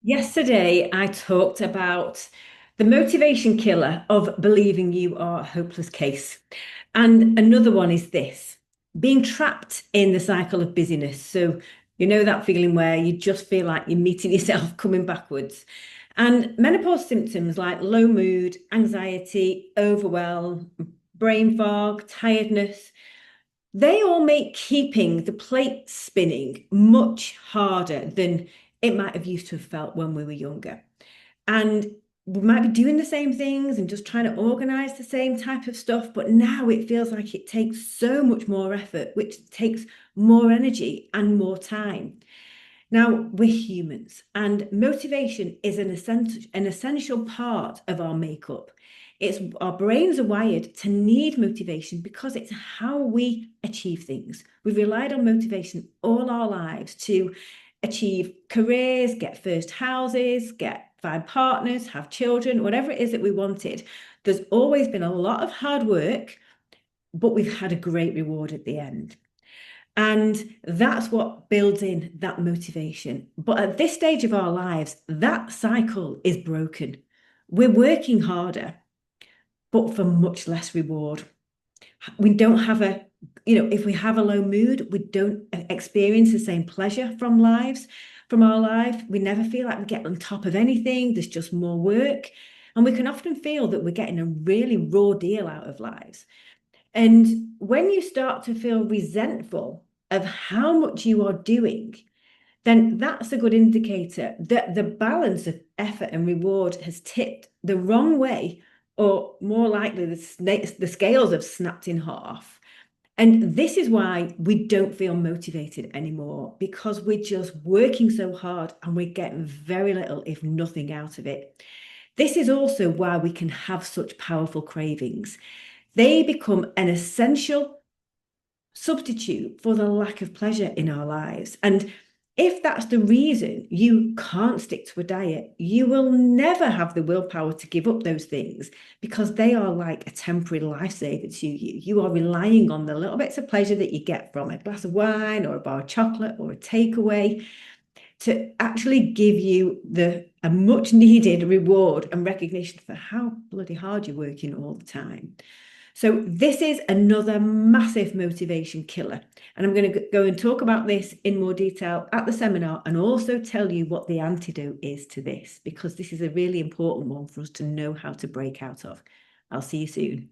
Yesterday, I talked about the motivation killer of believing you are a hopeless case. And another one is this being trapped in the cycle of busyness. So, you know that feeling where you just feel like you're meeting yourself coming backwards. And menopause symptoms like low mood, anxiety, overwhelm, brain fog, tiredness, they all make keeping the plate spinning much harder than it might have used to have felt when we were younger. And we might be doing the same things and just trying to organize the same type of stuff, but now it feels like it takes so much more effort, which takes more energy and more time. Now, we're humans, and motivation is an essential part of our makeup. It's our brains are wired to need motivation because it's how we achieve things. We've relied on motivation all our lives to achieve careers, get first houses, find partners, have children, whatever it is that we wanted. There's always been a lot of hard work, but we've had a great reward at the end. And that's what builds in that motivation. But at this stage of our lives, that cycle is broken. We're working harder, but for much less reward. We don't have if we have a low mood, we don't experience the same pleasure from our life. We never feel like we get on top of anything. There's just more work. And we can often feel that we're getting a really raw deal out of lives. And when you start to feel resentful of how much you are doing, then that's a good indicator that the balance of effort and reward has tipped the wrong way, or more likely, the scales have snapped in half. And this is why we don't feel motivated anymore because we're just working so hard and we're getting very little, if nothing, out of it. This is also why we can have such powerful cravings. They become an essential substitute for the lack of pleasure in our lives. And if that's the reason you can't stick to a diet, you will never have the willpower to give up those things because they are like a temporary lifesaver to you. You are relying on the little bits of pleasure that you get from a glass of wine or a bar of chocolate or a takeaway to actually give you a much needed reward and recognition for how bloody hard you're working all the time. So this is another massive motivation killer. And I'm going to go and talk about this in more detail at the seminar and also tell you what the antidote is to this, because this is a really important one for us to know how to break out of. I'll see you soon.